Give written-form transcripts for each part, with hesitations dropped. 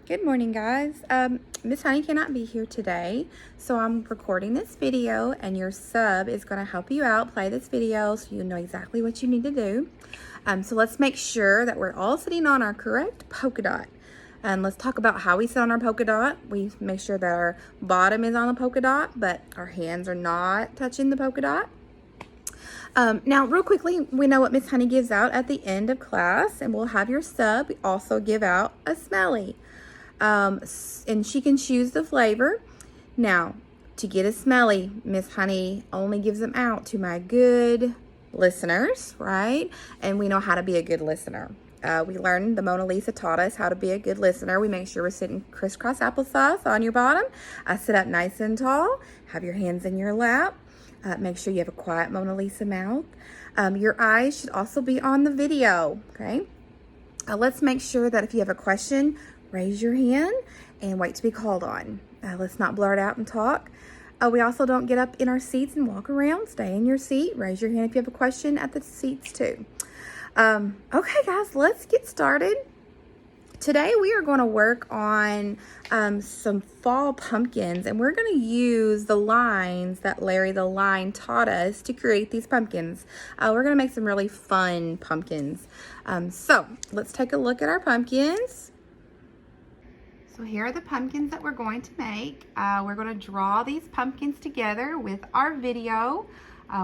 Good morning, guys. Miss Honey cannot be here today, so I'm recording this video, and your sub is going to help you out, play this video so you know exactly what you need to do. So let's make sure that we're all sitting on our correct polka dot. And let's talk about how we sit on our polka dot. We make sure that our bottom is on the polka dot, but our hands are not touching the polka dot. Now, real quickly, we know what Miss Honey gives out at the end of class, and we'll have your sub also give out a smelly. And she can choose the flavor. Now, to get a smelly, Miss Honey only gives them out to my good listeners, right? And we know how to be a good listener. We learned, the Mona Lisa taught us how to be a good listener. We make sure we're sitting crisscross applesauce on your bottom. Sit up nice and tall. Have your hands in your lap. Make sure you have a quiet Mona Lisa mouth. Your eyes should also be on the video, okay? Let's make sure that if you have a question, raise your hand and wait to be called on. Let's not blurt out and talk. We also don't get up in our seats and walk around. Stay in your seat. Raise your hand if you have a question at the seats too. Okay, guys, let's get started. Today we are going to work on some fall pumpkins, and we're going to use the lines that Larry the Line taught us to create these pumpkins. We're going to make some really fun pumpkins. So let's take a look at our pumpkins. So here are the pumpkins that we're going to make. We're going to draw these pumpkins together with our video.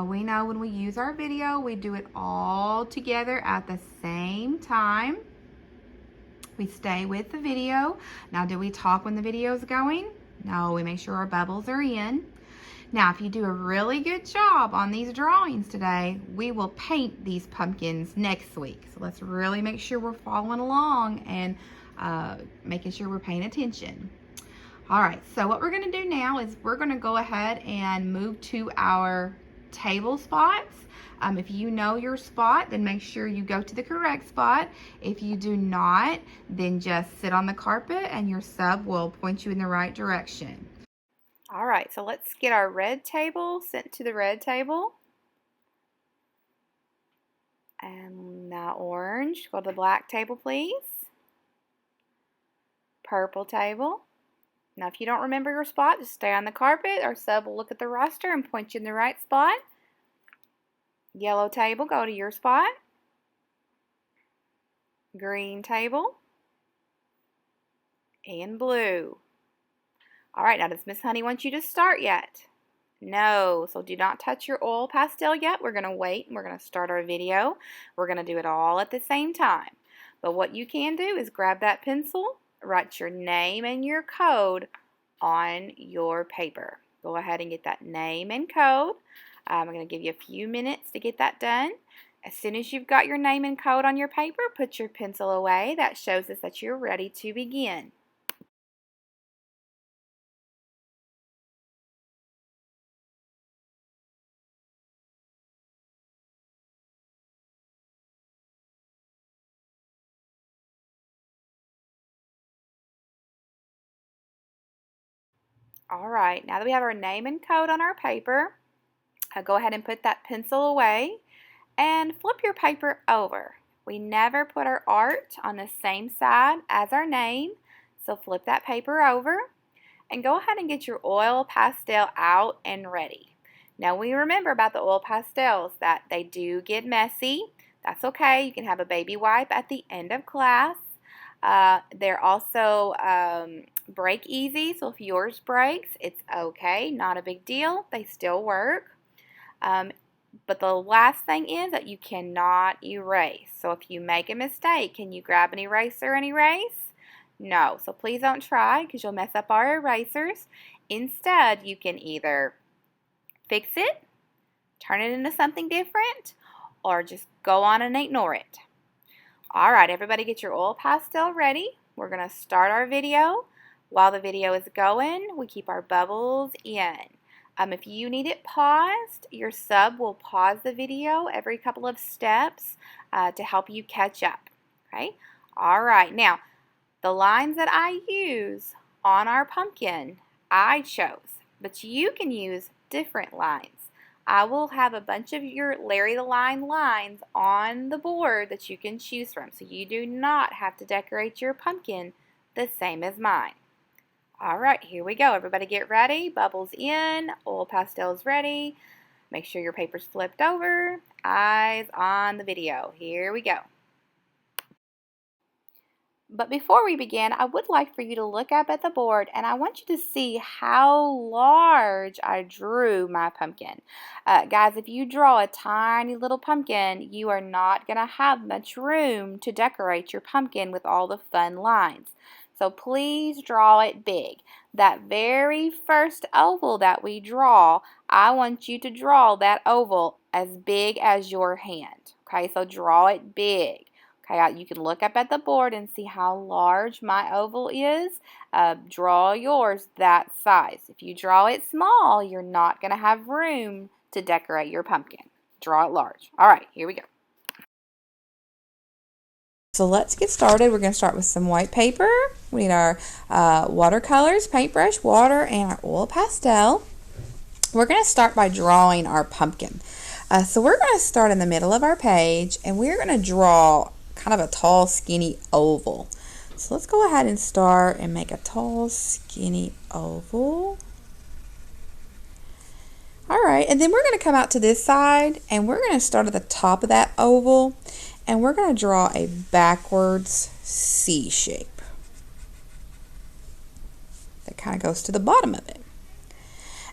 We know when we use our video, we do it all together at the same time. We stay with the video. Now, do we talk when the video is going? No, we make sure our bubbles are in. Now, if you do a really good job on these drawings today, we will paint these pumpkins next week. So let's really make sure we're following along and making sure we're paying attention. All right, so what we're gonna do now is we're gonna go ahead and move to our table spots. If you know your spot, then make sure you go to the correct spot. If you do not, then just sit on the carpet and your sub will point you in the right direction. All right, so let's get our red table sent to the red table. And now orange, go to the black table, please. Purple table. Now, if you don't remember your spot, just stay on the carpet. Our sub will look at the roster and point you in the right spot. Yellow table, go to your spot. Green table. And blue. All right, now does Miss Honey want you to start yet? No, so do not touch your oil pastel yet. We're going to wait and we're going to start our video. We're going to do it all at the same time. But what you can do is grab that pencil, write your name and your code on your paper. Go ahead and get that name and code. I'm going to give you a few minutes to get that done. As soon as you've got your name and code on your paper, put your pencil away. That shows us that you're ready to begin. All right, now that we have our name and code on our paper, go ahead and put that pencil away and flip your paper over. We never put our art on the same side as our name, so flip that paper over and go ahead and get your oil pastel out and ready. Now, we remember about the oil pastels that they do get messy. That's okay. You can have a baby wipe at the end of class. They're also break easy, so if yours breaks, it's okay, not a big deal. They still work. But the last thing is that you cannot erase. So if you make a mistake, can you grab an eraser and erase? No. So please don't try because you'll mess up our erasers. Instead, you can either fix it, turn it into something different, or just go on and ignore it. All right, everybody get your oil pastel ready. We're going to start our video. While the video is going, we keep our bubbles in. If you need it paused, your sub will pause the video every couple of steps to help you catch up. Okay? All right. Now, the lines that I use on our pumpkin, I chose, but you can use different lines. I will have a bunch of your Larry the Line lines on the board that you can choose from, so you do not have to decorate your pumpkin the same as mine. All right, here we go. Everybody get ready. Bubbles in, oil pastels ready. Make sure your paper's flipped over. Eyes on the video. Here we go. But before we begin, I would like for you to look up at the board, and I want you to see how large I drew my pumpkin. Guys, if you draw a tiny little pumpkin, you are not going to have much room to decorate your pumpkin with all the fun lines. So please draw it big. That very first oval that we draw, I want you to draw that oval as big as your hand. Okay, so draw it big. Okay, you can look up at the board and see how large my oval is. Draw yours that size. If you draw it small, you're not going to have room to decorate your pumpkin. Draw it large. All right, here we go. So let's get started. We're going to start with some white paper. We need our watercolors, paintbrush, water, and our oil pastel. We're going to start by drawing our pumpkin. So we're going to start in the middle of our page, and we're going to draw kind of a tall, skinny oval. So let's go ahead and start and make a tall, skinny oval. All right, and then we're going to come out to this side, and we're going to start at the top of that oval, and we're going to draw a backwards C shape that kind of goes to the bottom of it.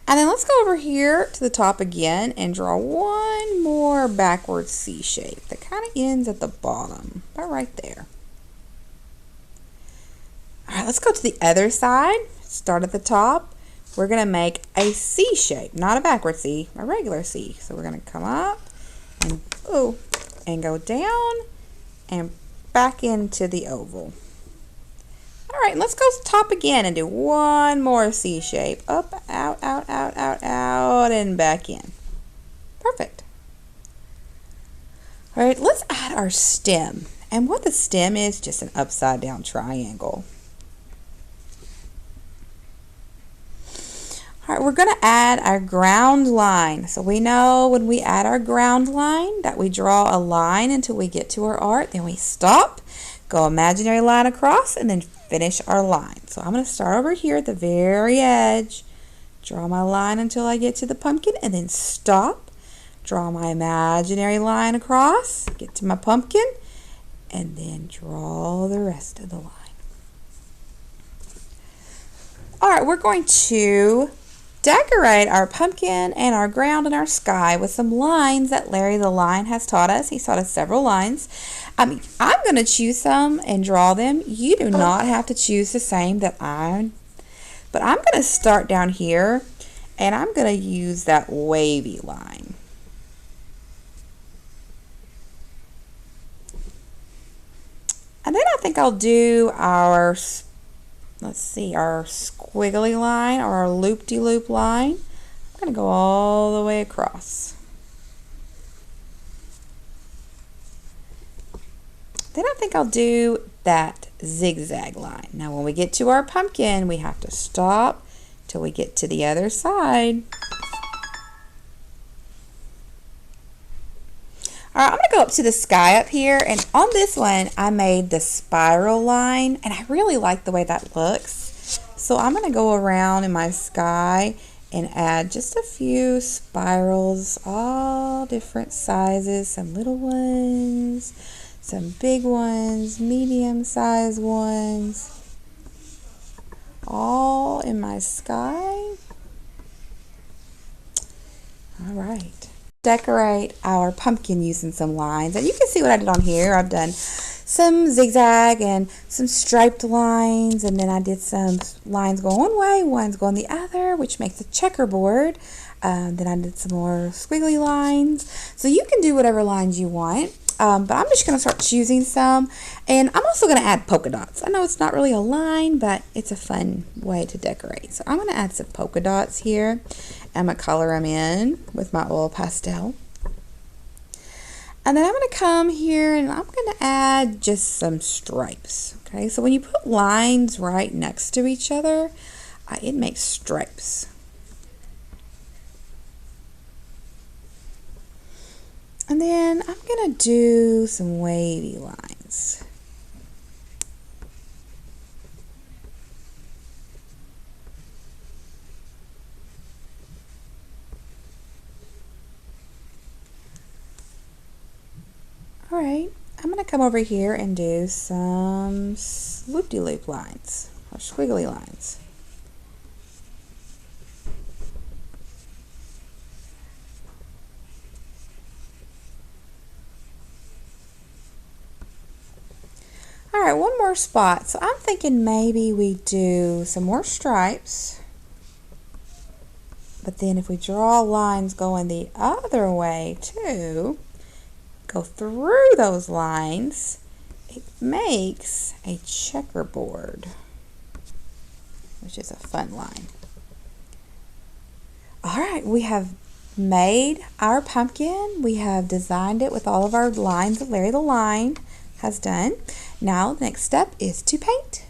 And then let's go over here to the top again and draw one more backwards C shape that kind of ends at the bottom, about right there. All right, let's go to the other side. Start at the top. We're going to make a C shape, not a backward C, a regular C. So we're going to come up and go down and back into the oval. All right, let's go to the top again and do one more C shape. Up, out, out, out, out, out, and back in. Perfect. All right, let's add our stem. And what the stem is, just an upside down triangle. All right, we're going to add our ground line. So we know when we add our ground line that we draw a line until we get to our art. Then we stop, go imaginary line across, and then finish our line. So I'm going to start over here at the very edge, draw my line until I get to the pumpkin, and then stop, draw my imaginary line across, get to my pumpkin, and then draw the rest of the line. All right, we're going to decorate our pumpkin and our ground and our sky with some lines that Larry the Line has taught us. He's taught us several lines. I'm going to choose some and draw them. You do not have to choose the same that but I'm going to start down here and I'm going to use that wavy line. And then I think I'll do our our squiggly line or our loop-de-loop line. I'm going to go all the way across. Then I think I'll do that zigzag line. Now when we get to our pumpkin, we have to stop till we get to the other side. All right, I'm going to go up to the sky up here, and on this one, I made the spiral line, and I really like the way that looks. So I'm going to go around in my sky and add just a few spirals, all different sizes, some little ones, some big ones, medium-sized ones, all in my sky. All right. Decorate our pumpkin using some lines, and you can see what I did on here. I've done some zigzag and some striped lines, and then I did some lines going one way, ones going the other, which makes a checkerboard. Then I did some more squiggly lines. So you can do whatever lines you want, but I'm just going to start choosing some, and I'm also going to add polka dots. I know it's not really a line, but it's a fun way to decorate. So I'm going to add some polka dots here. I'm going to color them in with my oil pastel. And then I'm going to come here and I'm going to add just some stripes. Okay, so when you put lines right next to each other, it makes stripes. And then I'm going to do some wavy lines. Alright, I'm going to come over here and do some loop-de-loop lines, or squiggly lines. Alright, one more spot. So I'm thinking maybe we do some more stripes. But then if we draw lines going the other way too, go through those lines, it makes a checkerboard, which is a fun line. Alright, we have made our pumpkin. We have designed it with all of our lines that Larry the Line has done. Now the next step is to paint.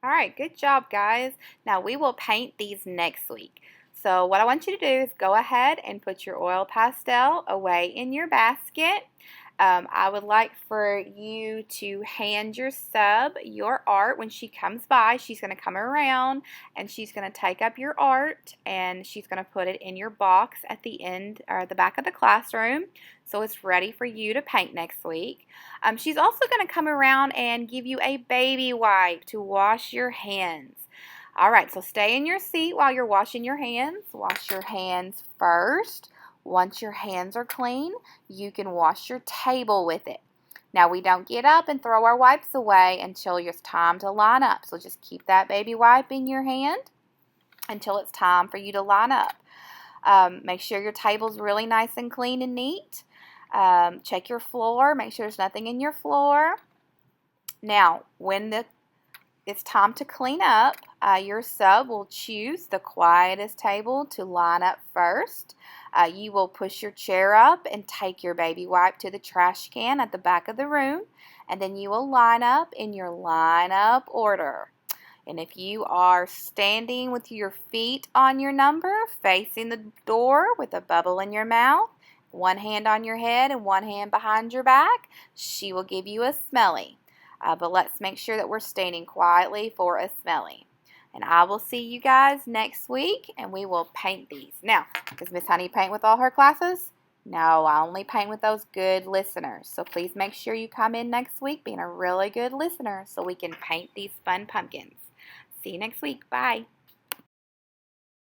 Alright, good job guys. Now we will paint these next week. So what I want you to do is go ahead and put your oil pastel away in your basket. I would like for you to hand your sub your art when she comes by. She's going to come around and she's going to take up your art and she's going to put it in your box at the end or the back of the classroom so it's ready for you to paint next week. She's also going to come around and give you a baby wipe to wash your hands. Alright, so stay in your seat while you're washing your hands. Wash your hands first. Once your hands are clean, you can wash your table with it. Now, we don't get up and throw our wipes away until it's time to line up. So just keep that baby wipe in your hand until it's time for you to line up. Make sure your table's really nice and clean and neat. Check your floor. Make sure there's nothing in your floor. Now, when it's time to clean up, your sub will choose the quietest table to line up first. You will push your chair up and take your baby wipe to the trash can at the back of the room, and then you will line up in your line up order. And if you are standing with your feet on your number, facing the door with a bubble in your mouth, one hand on your head and one hand behind your back, she will give you a smelly. But let's make sure that we're standing quietly for a smelly. And I will see you guys next week, and we will paint these. Now, does Miss Honey paint with all her classes? No, I only paint with those good listeners. So please make sure you come in next week being a really good listener so we can paint these fun pumpkins. See you next week. Bye.